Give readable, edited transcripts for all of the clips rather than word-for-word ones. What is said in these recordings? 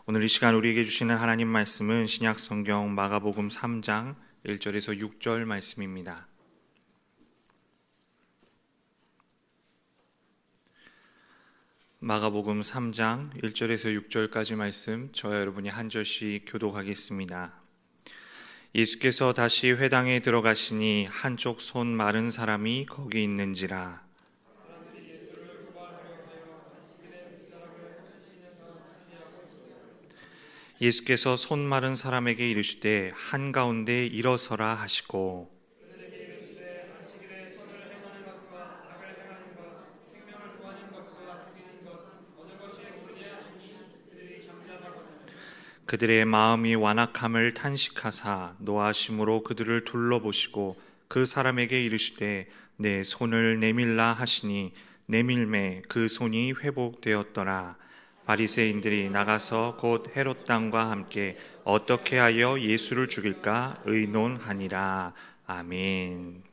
오늘 이 시간 우리에게 주시는 하나님 말씀은 신약성경 마가복음 3장 1절에서 6절 말씀입니다. 마가복음 3장 1절에서 6절까지 말씀 저와 여러분이 한 절씩 교독하겠습니다. 예수께서 다시 회당에 들어가시니 한쪽 손 마른 사람이 거기 있는지라. 예수께서 손 마른 사람에게 이르시되 한가운데 일어서라 하시고 그들의 마음이 완악함을 탄식하사 노하심으로 그들을 둘러보시고 그 사람에게 이르시되 내 손을 내밀라 하시니 내밀매 그 손이 회복되었더라. 바리새인들이 나가서 곧 헤롯 당과 함께 어떻게 하여 예수를 죽일까 의논하니라. 아멘.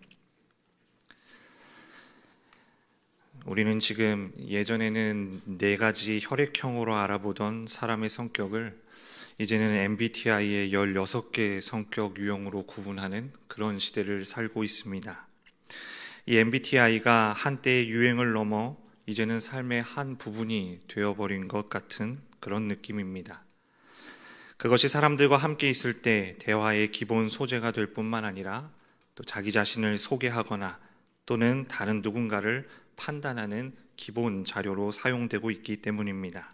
우리는 지금 예전에는 4가지 혈액형으로 알아보던 사람의 성격을 이제는 MBTI의 16개 성격 유형으로 구분하는 그런 시대를 살고 있습니다. 이 MBTI가 한때의 유행을 넘어 이제는 삶의 한 부분이 되어버린 것 같은 그런 느낌입니다. 그것이 사람들과 함께 있을 때 대화의 기본 소재가 될 뿐만 아니라 또 자기 자신을 소개하거나 또는 다른 누군가를 판단하는 기본 자료로 사용되고 있기 때문입니다.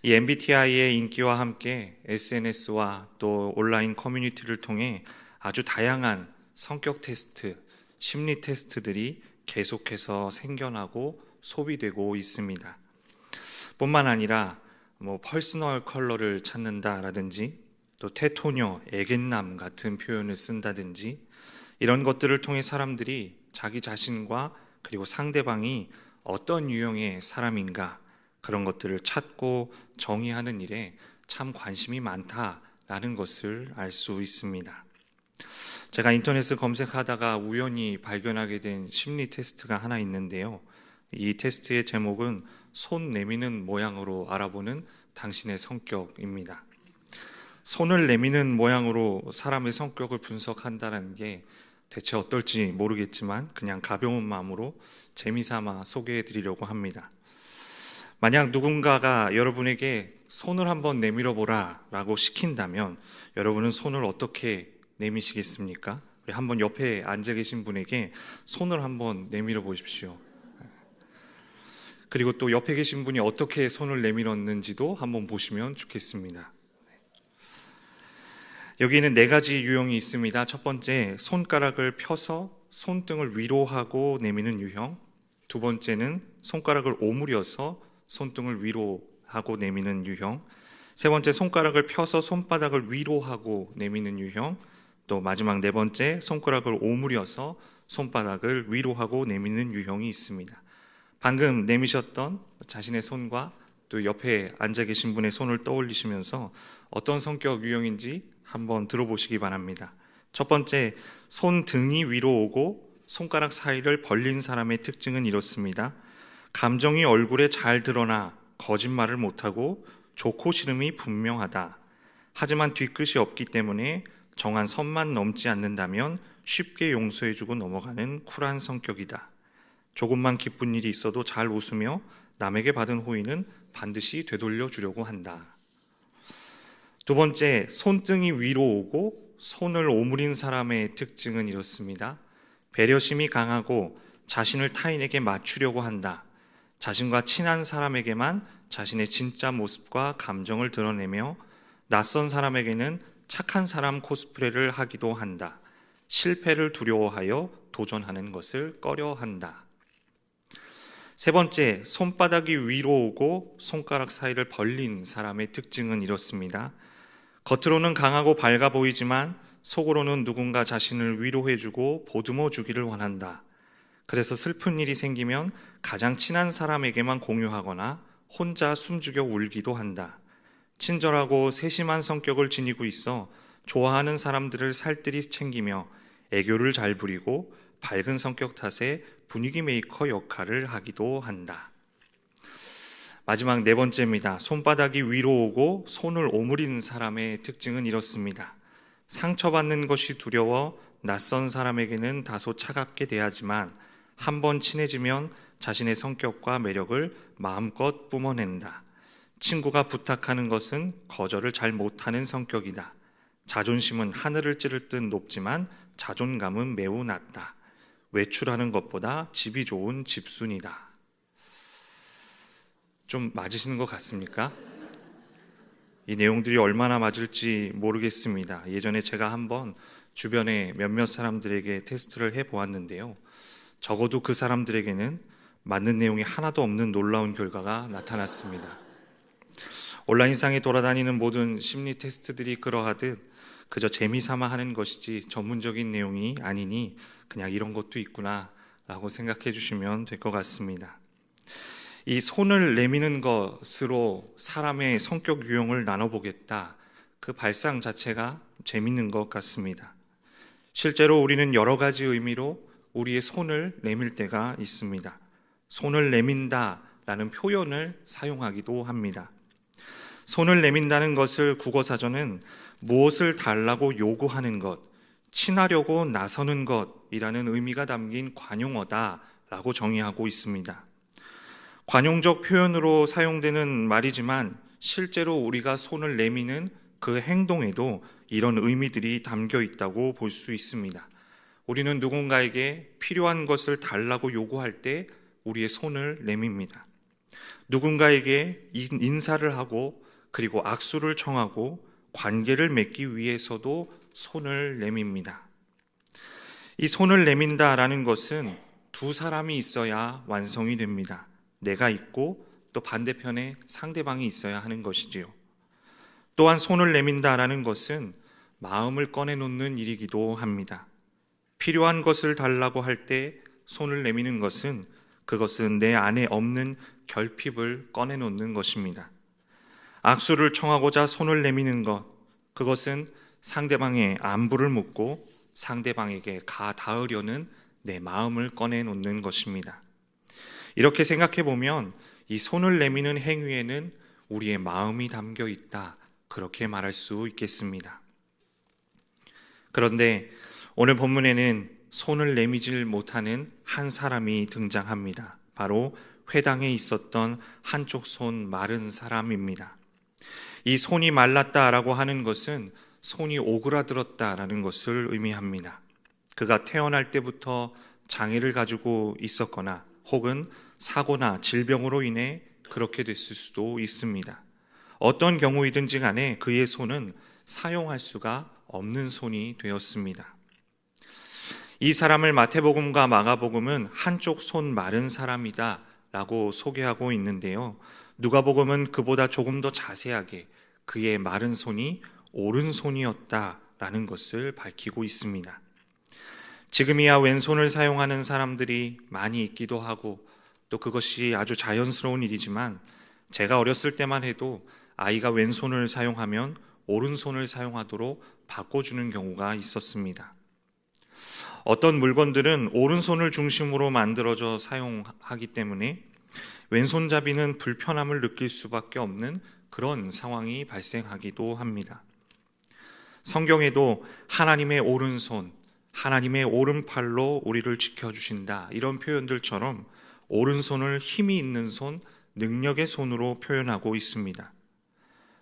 이 MBTI의 인기와 함께 SNS와 또 온라인 커뮤니티를 통해 아주 다양한 성격 테스트, 심리 테스트들이 계속해서 생겨나고 소비되고 있습니다. 뿐만 아니라 퍼스널 컬러를 찾는다라든지 또 테토녀, 애견남 같은 표현을 쓴다든지 이런 것들을 통해 사람들이 자기 자신과 그리고 상대방이 어떤 유형의 사람인가 그런 것들을 찾고 정의하는 일에 참 관심이 많다라는 것을 알 수 있습니다. 제가 인터넷을 검색하다가 우연히 발견하게 된 심리 테스트가 하나 있는데요. 이 테스트의 제목은 손 내미는 모양으로 알아보는 당신의 성격입니다. 손을 내미는 모양으로 사람의 성격을 분석한다는 게 대체 어떨지 모르겠지만 그냥 가벼운 마음으로 재미삼아 소개해 드리려고 합니다. 만약 누군가가 여러분에게 손을 한번 내밀어 보라 라고 시킨다면 여러분은 손을 어떻게 내미시겠습니까? 우리 한번 옆에 앉아 계신 분에게 손을 한번 내밀어 보십시오. 그리고 또 옆에 계신 분이 어떻게 손을 내밀었는지도 한번 보시면 좋겠습니다. 여기에는 4가지 유형이 있습니다. 첫 번째, 손가락을 펴서 손등을 위로 하고 내미는 유형. 두 번째는 손가락을 오므려서 손등을 위로 하고 내미는 유형. 세 번째, 손가락을 펴서 손바닥을 위로 하고 내미는 유형. 또 마지막 4번째, 손가락을 오므려서 손바닥을 위로 하고 내미는 유형이 있습니다. 방금 내미셨던 자신의 손과 또 옆에 앉아 계신 분의 손을 떠올리시면서 어떤 성격 유형인지 한번 들어보시기 바랍니다. 첫 번째, 손등이 위로 오고 손가락 사이를 벌린 사람의 특징은 이렇습니다. 감정이 얼굴에 잘 드러나 거짓말을 못하고 좋고 싫음이 분명하다. 하지만 뒤끝이 없기 때문에 정한 선만 넘지 않는다면 쉽게 용서해주고 넘어가는 쿨한 성격이다. 조금만 기쁜 일이 있어도 잘 웃으며 남에게 받은 호의는 반드시 되돌려 주려고 한다. 두 번째, 손등이 위로 오고 손을 오므린 사람의 특징은 이렇습니다. 배려심이 강하고 자신을 타인에게 맞추려고 한다. 자신과 친한 사람에게만 자신의 진짜 모습과 감정을 드러내며 낯선 사람에게는 착한 사람 코스프레를 하기도 한다. 실패를 두려워하여 도전하는 것을 꺼려한다. 세 번째, 손바닥이 위로 오고 손가락 사이를 벌린 사람의 특징은 이렇습니다. 겉으로는 강하고 밝아 보이지만 속으로는 누군가 자신을 위로해주고 보듬어 주기를 원한다. 그래서 슬픈 일이 생기면 가장 친한 사람에게만 공유하거나 혼자 숨죽여 울기도 한다. 친절하고 세심한 성격을 지니고 있어 좋아하는 사람들을 살뜰히 챙기며 애교를 잘 부리고 밝은 성격 탓에 분위기 메이커 역할을 하기도 한다. 마지막 네 번째입니다. 손바닥이 위로 오고 손을 오므리는 사람의 특징은 이렇습니다. 상처받는 것이 두려워 낯선 사람에게는 다소 차갑게 대하지만 한번 친해지면 자신의 성격과 매력을 마음껏 뿜어낸다. 친구가 부탁하는 것은 거절을 잘 못하는 성격이다. 자존심은 하늘을 찌를 듯 높지만 자존감은 매우 낮다. 외출하는 것보다 집이 좋은 집순이다. 좀 맞으시는 것 같습니까? 이 내용들이 얼마나 맞을지 모르겠습니다. 예전에 제가 한번 주변에 몇몇 사람들에게 테스트를 해보았는데요. 적어도 그 사람들에게는 맞는 내용이 하나도 없는 놀라운 결과가 나타났습니다. 온라인상에 돌아다니는 모든 심리 테스트들이 그러하듯 그저 재미삼아 하는 것이지 전문적인 내용이 아니니 그냥 이런 것도 있구나 라고 생각해 주시면 될 것 같습니다. 이 손을 내미는 것으로 사람의 성격 유형을 나눠보겠다. 그 발상 자체가 재밌는 것 같습니다. 실제로 우리는 여러 가지 의미로 우리의 손을 내밀 때가 있습니다. 손을 내민다 라는 표현을 사용하기도 합니다. 손을 내민다는 것을 국어사전은 무엇을 달라고 요구하는 것, 친하려고 나서는 것이라는 의미가 담긴 관용어다라고 정의하고 있습니다. 관용적 표현으로 사용되는 말이지만 실제로 우리가 손을 내미는 그 행동에도 이런 의미들이 담겨 있다고 볼 수 있습니다. 우리는 누군가에게 필요한 것을 달라고 요구할 때 우리의 손을 내밉니다. 누군가에게 인사를 하고 그리고 악수를 청하고 관계를 맺기 위해서도 손을 내밉니다. 이 손을 내민다라는 것은 두 사람이 있어야 완성이 됩니다. 내가 있고 또 반대편에 상대방이 있어야 하는 것이지요. 또한 손을 내민다라는 것은 마음을 꺼내놓는 일이기도 합니다. 필요한 것을 달라고 할 때 손을 내미는 것은 그것은 내 안에 없는 결핍을 꺼내놓는 것입니다. 악수를 청하고자 손을 내미는 것, 그것은 상대방의 안부를 묻고 상대방에게 가 닿으려는 내 마음을 꺼내놓는 것입니다. 이렇게 생각해 보면 이 손을 내미는 행위에는 우리의 마음이 담겨 있다, 그렇게 말할 수 있겠습니다. 그런데 오늘 본문에는 손을 내미질 못하는 한 사람이 등장합니다. 바로 회당에 있었던 한쪽 손 마른 사람입니다. 이 손이 말랐다라고 하는 것은 손이 오그라들었다라는 것을 의미합니다. 그가 태어날 때부터 장애를 가지고 있었거나 혹은 사고나 질병으로 인해 그렇게 됐을 수도 있습니다. 어떤 경우이든지 간에 그의 손은 사용할 수가 없는 손이 되었습니다. 이 사람을 마태복음과 마가복음은 한쪽 손 마른 사람이다 라고 소개하고 있는데요. 누가복음은 그보다 조금 더 자세하게 그의 마른 손이 오른손이었다라는 것을 밝히고 있습니다. 지금이야 왼손을 사용하는 사람들이 많이 있기도 하고 또 그것이 아주 자연스러운 일이지만 제가 어렸을 때만 해도 아이가 왼손을 사용하면 오른손을 사용하도록 바꿔주는 경우가 있었습니다. 어떤 물건들은 오른손을 중심으로 만들어져 사용하기 때문에 왼손잡이는 불편함을 느낄 수밖에 없는 그런 상황이 발생하기도 합니다. 성경에도 하나님의 오른손, 하나님의 오른팔로 우리를 지켜주신다, 이런 표현들처럼 오른손을 힘이 있는 손, 능력의 손으로 표현하고 있습니다.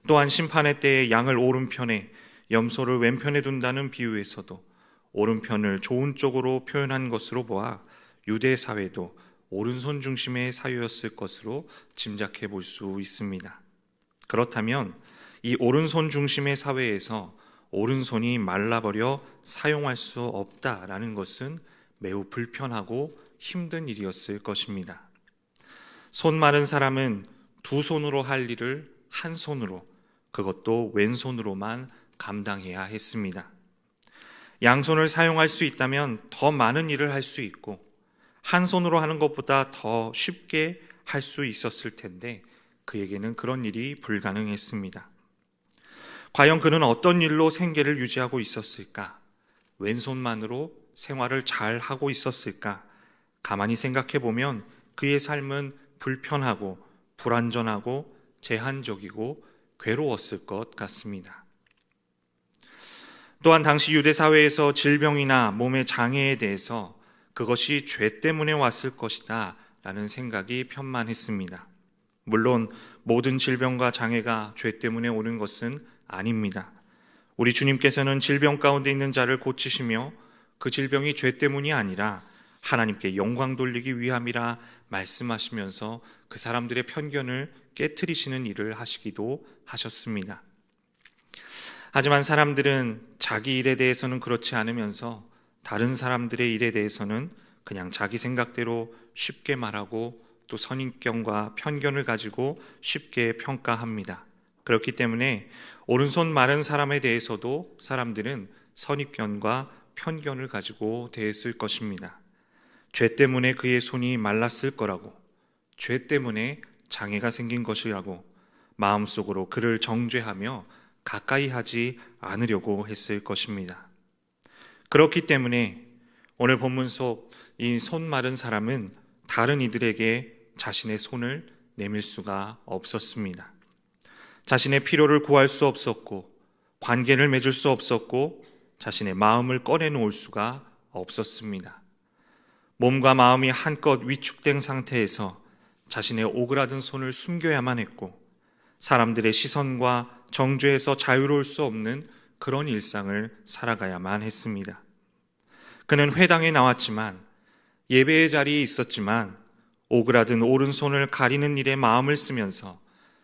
또한 심판의 때에 양을 오른편에, 염소를 왼편에 둔다는 비유에서도 오른편을 좋은 쪽으로 표현한 것으로 보아 유대 사회도 오른손 중심의 사회였을 것으로 짐작해 볼 수 있습니다. 그렇다면 이 오른손 중심의 사회에서 오른손이 말라버려 사용할 수 없다라는 것은 매우 불편하고 힘든 일이었을 것입니다. 손 마른 사람은 두 손으로 할 일을 한 손으로, 그것도 왼손으로만 감당해야 했습니다. 양손을 사용할 수 있다면 더 많은 일을 할 수 있고 한 손으로 하는 것보다 더 쉽게 할 수 있었을 텐데 그에게는 그런 일이 불가능했습니다. 과연 그는 어떤 일로 생계를 유지하고 있었을까? 왼손만으로 생활을 잘 하고 있었을까? 가만히 생각해 보면 그의 삶은 불편하고 불완전하고 제한적이고 괴로웠을 것 같습니다. 또한 당시 유대 사회에서 질병이나 몸의 장애에 대해서 그것이 죄 때문에 왔을 것이다 라는 생각이 편만했습니다. 물론 모든 질병과 장애가 죄 때문에 오는 것은 아닙니다. 우리 주님께서는 질병 가운데 있는 자를 고치시며 그 질병이 죄 때문이 아니라 하나님께 영광 돌리기 위함이라 말씀하시면서 그 사람들의 편견을 깨트리시는 일을 하시기도 하셨습니다. 하지만 사람들은 자기 일에 대해서는 그렇지 않으면서 다른 사람들의 일에 대해서는 그냥 자기 생각대로 쉽게 말하고 또 선입견과 편견을 가지고 쉽게 평가합니다. 그렇기 때문에 오른손 마른 사람에 대해서도 사람들은 선입견과 편견을 가지고 대했을 것입니다. 죄 때문에 그의 손이 말랐을 거라고, 죄 때문에 장애가 생긴 것이라고 마음속으로 그를 정죄하며 가까이 하지 않으려고 했을 것입니다. 그렇기 때문에 오늘 본문 속 이 손 마른 사람은 다른 이들에게 자신의 손을 내밀 수가 없었습니다. 자신의 필요를 구할 수 없었고 관계를 맺을 수 없었고 자신의 마음을 꺼내놓을 수가 없었습니다. 몸과 마음이 한껏 위축된 상태에서 자신의 오그라든 손을 숨겨야만 했고 사람들의 시선과 정죄에서 자유로울 수 없는 그런 일상을 살아가야만 했습니다. 그는 회당에 나왔지만 예배의 자리에 있었지만 오그라든 오른손을 가리는 일에 마음을 쓰면서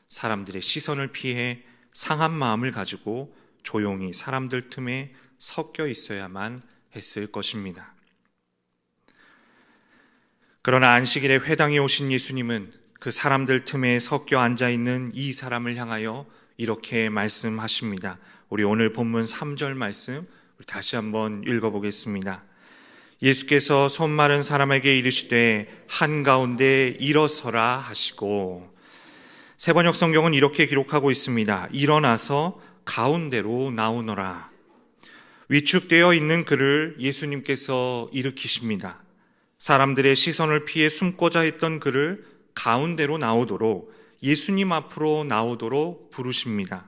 사람들의 시선을 피해 상한 마음을 가지고 조용히 사람들 틈에 섞여 있어야만 했을 것입니다. 그러나 안식일에 회당에 오신 예수님은 그 사람들 틈에 섞여 앉아있는 이 사람을 향하여 이렇게 말씀하십니다. 우리 오늘 본문 3절 말씀 다시 한번 읽어보겠습니다. 예수께서 손 마른 사람에게 이르시되 한가운데 일어서라 하시고, 세번역 성경은 이렇게 기록하고 있습니다. 일어나서 가운데로 나오너라. 위축되어 있는 그를 예수님께서 일으키십니다. 사람들의 시선을 피해 숨고자 했던 그를 가운데로 나오도록, 예수님 앞으로 나오도록 부르십니다.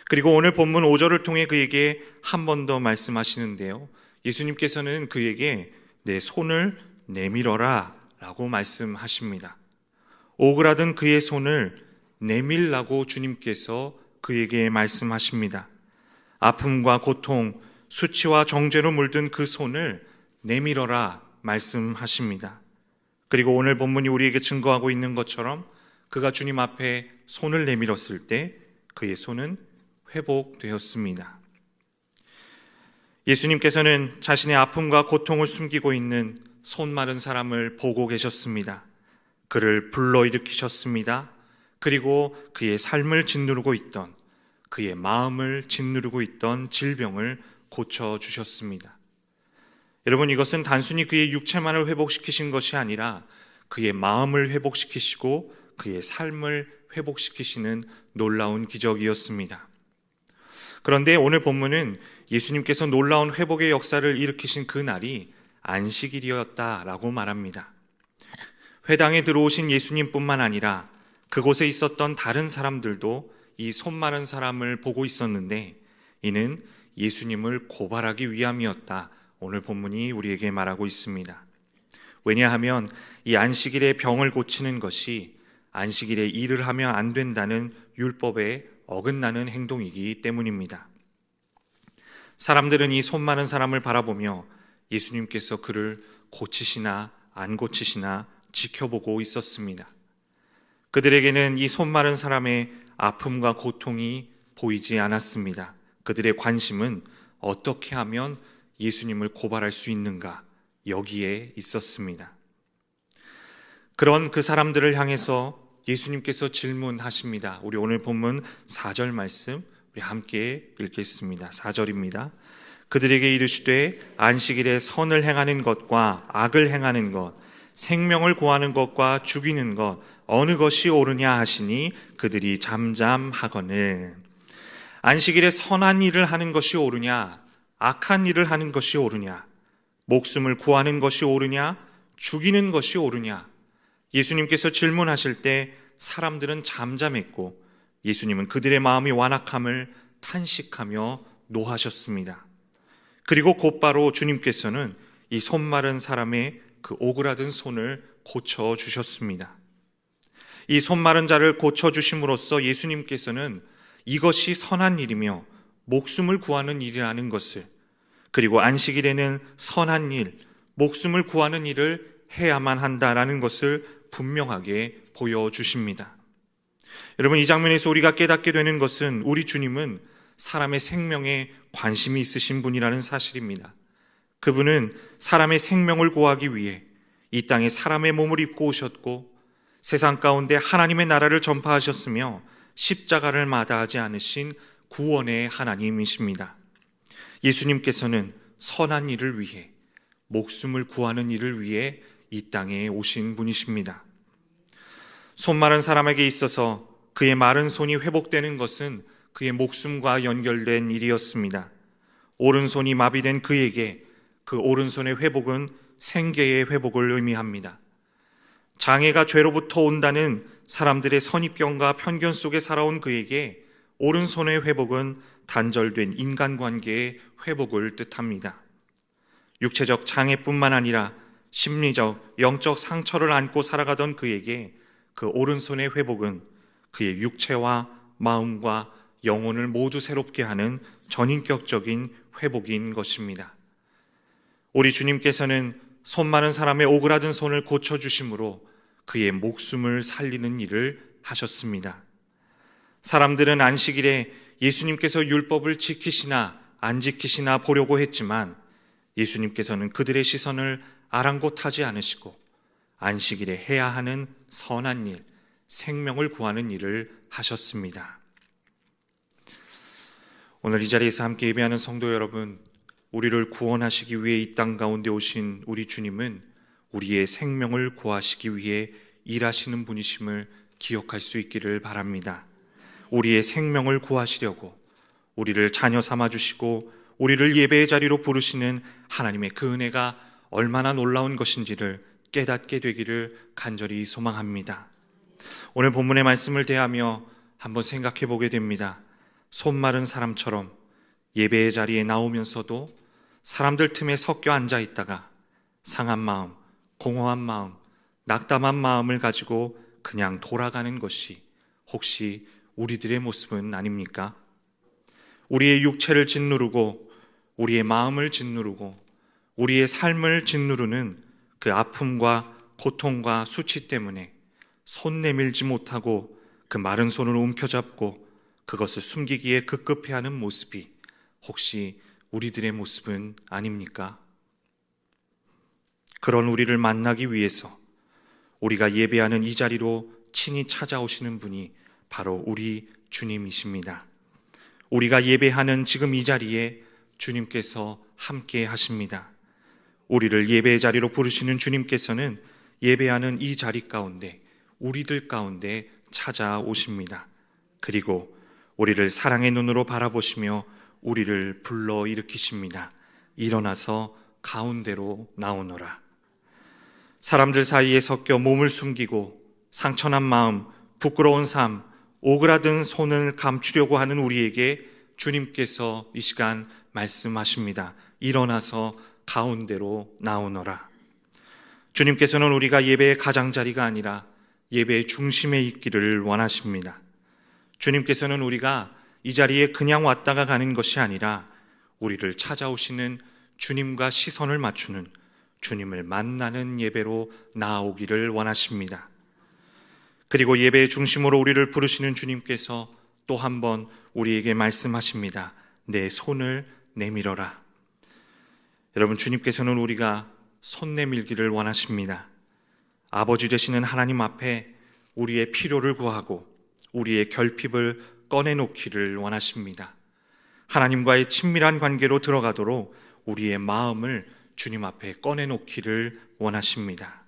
그리고 오늘 본문 5절을 통해 그에게 한 번 더 말씀하시는데요. 예수님께서는 그에게 내 손을 내밀어라 라고 말씀하십니다. 오그라든 그의 손을 내밀라고 주님께서 그에게 말씀하십니다. 아픔과 고통, 수치와 정죄로 물든 그 손을 내밀어라 말씀하십니다. 그리고 오늘 본문이 우리에게 증거하고 있는 것처럼 그가 주님 앞에 손을 내밀었을 때 그의 손은 회복되었습니다. 예수님께서는 자신의 아픔과 고통을 숨기고 있는 손 마른 사람을 보고 계셨습니다. 그를 불러일으키셨습니다. 그리고 그의 삶을 짓누르고 있던, 그의 마음을 짓누르고 있던 질병을 고쳐주셨습니다. 여러분, 이것은 단순히 그의 육체만을 회복시키신 것이 아니라 그의 마음을 회복시키시고 그의 삶을 회복시키시는 놀라운 기적이었습니다. 그런데 오늘 본문은 예수님께서 놀라운 회복의 역사를 일으키신 그 날이 안식일이었다라고 말합니다. 회당에 들어오신 예수님뿐만 아니라 그곳에 있었던 다른 사람들도 이 손 마른 사람을 보고 있었는데 이는 예수님을 고발하기 위함이었다. 오늘 본문이 우리에게 말하고 있습니다. 왜냐하면 이 안식일에 병을 고치는 것이 안식일에 일을 하면 안 된다는 율법에 어긋나는 행동이기 때문입니다. 사람들은 이 손 마른 사람을 바라보며 예수님께서 그를 고치시나 안 고치시나 지켜보고 있었습니다. 그들에게는 이 손 마른 사람의 아픔과 고통이 보이지 않았습니다. 그들의 관심은 어떻게 하면 예수님을 고발할 수 있는가, 여기에 있었습니다. 그런 그 사람들을 향해서 예수님께서 질문하십니다. 우리 오늘 본문 4절 말씀 우리 함께 읽겠습니다. 4절입니다. 그들에게 이르시되 안식일에 선을 행하는 것과 악을 행하는 것, 생명을 구하는 것과 죽이는 것 어느 것이 옳으냐 하시니 그들이 잠잠하거늘. 안식일에 선한 일을 하는 것이 옳으냐, 악한 일을 하는 것이 옳으냐, 목숨을 구하는 것이 옳으냐, 죽이는 것이 옳으냐. 예수님께서 질문하실 때 사람들은 잠잠했고 예수님은 그들의 마음이 완악함을 탄식하며 노하셨습니다. 그리고 곧바로 주님께서는 이 손 마른 사람의 그 오그라든 손을 고쳐주셨습니다. 이 손 마른 자를 고쳐주심으로써 예수님께서는 이것이 선한 일이며 목숨을 구하는 일이라는 것을, 그리고 안식일에는 선한 일, 목숨을 구하는 일을 해야만 한다라는 것을 분명하게 보여주십니다. 여러분, 이 장면에서 우리가 깨닫게 되는 것은 우리 주님은 사람의 생명에 관심이 있으신 분이라는 사실입니다. 그분은 사람의 생명을 구하기 위해 이 땅에 사람의 몸을 입고 오셨고 세상 가운데 하나님의 나라를 전파하셨으며 십자가를 마다하지 않으신 구원의 하나님이십니다. 예수님께서는 선한 일을 위해, 목숨을 구하는 일을 위해 이 땅에 오신 분이십니다. 손 마른 사람에게 있어서 그의 마른 손이 회복되는 것은 그의 목숨과 연결된 일이었습니다. 오른손이 마비된 그에게 그 오른손의 회복은 생계의 회복을 의미합니다. 장애가 죄로부터 온다는 사람들의 선입견과 편견 속에 살아온 그에게 오른손의 회복은 단절된 인간관계의 회복을 뜻합니다. 육체적 장애뿐만 아니라 심리적, 영적 상처를 안고 살아가던 그에게 그 오른손의 회복은 그의 육체와 마음과 영혼을 모두 새롭게 하는 전인격적인 회복인 것입니다. 우리 주님께서는 손 마른 사람의 오그라든 손을 고쳐주심으로 그의 목숨을 살리는 일을 하셨습니다. 사람들은 안식일에 예수님께서 율법을 지키시나 안 지키시나 보려고 했지만 예수님께서는 그들의 시선을 아랑곳하지 않으시고 안식일에 해야 하는 선한 일, 생명을 구하는 일을 하셨습니다. 오늘 이 자리에서 함께 예배하는 성도 여러분, 우리를 구원하시기 위해 이 땅 가운데 오신 우리 주님은 우리의 생명을 구하시기 위해 일하시는 분이심을 기억할 수 있기를 바랍니다. 우리의 생명을 구하시려고 우리를 자녀 삼아주시고 우리를 예배의 자리로 부르시는 하나님의 그 은혜가 얼마나 놀라운 것인지를 깨닫게 되기를 간절히 소망합니다. 오늘 본문의 말씀을 대하며 한번 생각해 보게 됩니다. 손 마른 사람처럼 예배의 자리에 나오면서도 사람들 틈에 섞여 앉아 있다가 상한 마음, 공허한 마음, 낙담한 마음을 가지고 그냥 돌아가는 것이 혹시 우리들의 모습은 아닙니까? 우리의 육체를 짓누르고 우리의 마음을 짓누르고 우리의 삶을 짓누르는 그 아픔과 고통과 수치 때문에 손 내밀지 못하고 그 마른 손으로 움켜잡고 그것을 숨기기에 급급해하는 모습이 혹시 우리들의 모습은 아닙니까? 그런 우리를 만나기 위해서 우리가 예배하는 이 자리로 친히 찾아오시는 분이 바로 우리 주님이십니다. 우리가 예배하는 지금 이 자리에 주님께서 함께 하십니다. 우리를 예배의 자리로 부르시는 주님께서는 예배하는 이 자리 가운데 우리들 가운데 찾아오십니다. 그리고 우리를 사랑의 눈으로 바라보시며 우리를 불러일으키십니다. 일어나서 가운데로 나오너라. 사람들 사이에 섞여 몸을 숨기고 상처난 마음, 부끄러운 삶, 오그라든 손을 감추려고 하는 우리에게 주님께서 이 시간 말씀하십니다. 일어나서 가운데로 나오너라. 주님께서는 우리가 예배의 가장자리가 아니라 예배의 중심에 있기를 원하십니다. 주님께서는 우리가 이 자리에 그냥 왔다가 가는 것이 아니라 우리를 찾아오시는 주님과 시선을 맞추는, 주님을 만나는 예배로 나아오기를 원하십니다. 그리고 예배의 중심으로 우리를 부르시는 주님께서 또 한 번 우리에게 말씀하십니다. 내 손을 내밀어라. 여러분, 주님께서는 우리가 손 내밀기를 원하십니다. 아버지 되시는 하나님 앞에 우리의 필요를 구하고 우리의 결핍을 꺼내놓기를 원하십니다. 하나님과의 친밀한 관계로 들어가도록 우리의 마음을 주님 앞에 꺼내놓기를 원하십니다.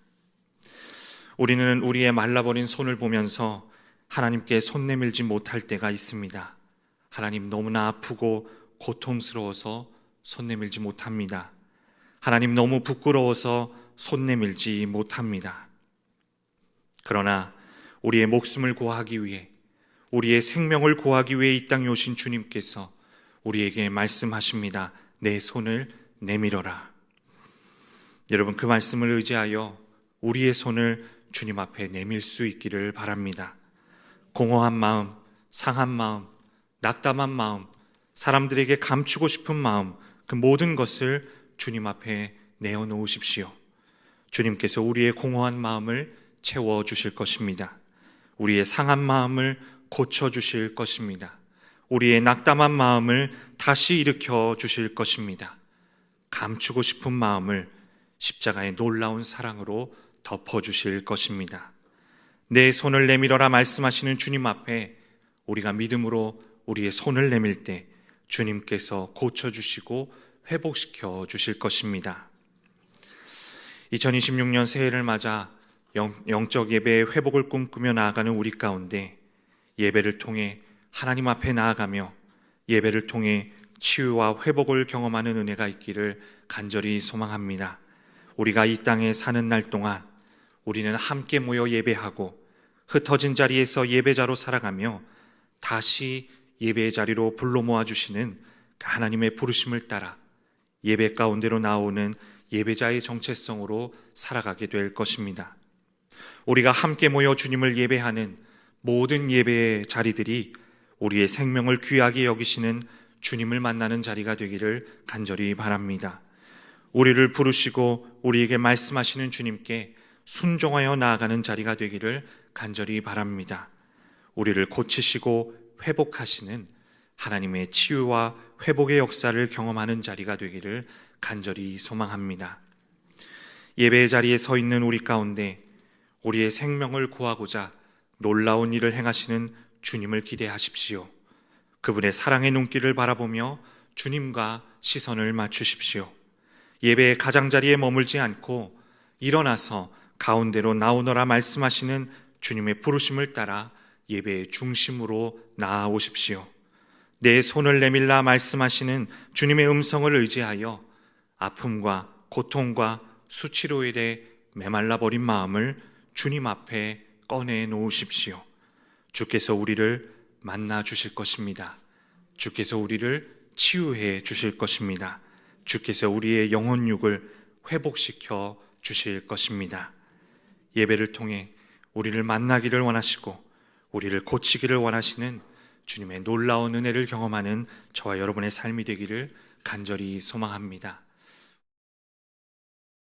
우리는 우리의 말라버린 손을 보면서 하나님께 손 내밀지 못할 때가 있습니다. 하나님, 너무나 아프고 고통스러워서 손 내밀지 못합니다. 하나님, 너무 부끄러워서 손 내밀지 못합니다. 그러나 우리의 목숨을 구하기 위해, 우리의 생명을 구하기 위해 이 땅에 오신 주님께서 우리에게 말씀하십니다. 내 손을 내밀어라. 여러분, 그 말씀을 의지하여 우리의 손을 주님 앞에 내밀 수 있기를 바랍니다. 공허한 마음, 상한 마음, 낙담한 마음, 사람들에게 감추고 싶은 마음, 그 모든 것을 주님 앞에 내어놓으십시오. 주님께서 우리의 공허한 마음을 채워주실 것입니다. 우리의 상한 마음을 고쳐주실 것입니다. 우리의 낙담한 마음을 다시 일으켜 주실 것입니다. 감추고 싶은 마음을 십자가의 놀라운 사랑으로 덮어주실 것입니다. 내 손을 내밀어라 말씀하시는 주님 앞에 우리가 믿음으로 우리의 손을 내밀 때 주님께서 고쳐주시고 회복시켜 주실 것입니다. 2026년 새해를 맞아 영적 예배의 회복을 꿈꾸며 나아가는 우리 가운데 예배를 통해 하나님 앞에 나아가며 예배를 통해 치유와 회복을 경험하는 은혜가 있기를 간절히 소망합니다. 우리가 이 땅에 사는 날 동안 우리는 함께 모여 예배하고 흩어진 자리에서 예배자로 살아가며 다시 예배의 자리로 불러 모아주시는 하나님의 부르심을 따라 예배 가운데로 나오는 예배자의 정체성으로 살아가게 될 것입니다. 우리가 함께 모여 주님을 예배하는 모든 예배의 자리들이 우리의 생명을 귀하게 여기시는 주님을 만나는 자리가 되기를 간절히 바랍니다. 우리를 부르시고 우리에게 말씀하시는 주님께 순종하여 나아가는 자리가 되기를 간절히 바랍니다. 우리를 고치시고 회복하시는 하나님의 치유와 회복의 역사를 경험하는 자리가 되기를 간절히 소망합니다. 예배의 자리에 서 있는 우리 가운데 우리의 생명을 구하고자 놀라운 일을 행하시는 주님을 기대하십시오. 그분의 사랑의 눈길을 바라보며 주님과 시선을 맞추십시오. 예배의 가장자리에 머물지 않고 일어나서 가운데로 나오너라 말씀하시는 주님의 부르심을 따라 예배의 중심으로 나아오십시오. 내 손을 내밀라 말씀하시는 주님의 음성을 의지하여 아픔과 고통과 수치로 인해 메말라 버린 마음을 주님 앞에 꺼내 놓으십시오. 주께서 우리를 만나 주실 것입니다. 주께서 우리를 치유해 주실 것입니다. 주께서 우리의 영혼육을 회복시켜 주실 것입니다. 예배를 통해 우리를 만나기를 원하시고 우리를 고치기를 원하시는 주님의 놀라운 은혜를 경험하는 저와 여러분의 삶이 되기를 간절히 소망합니다.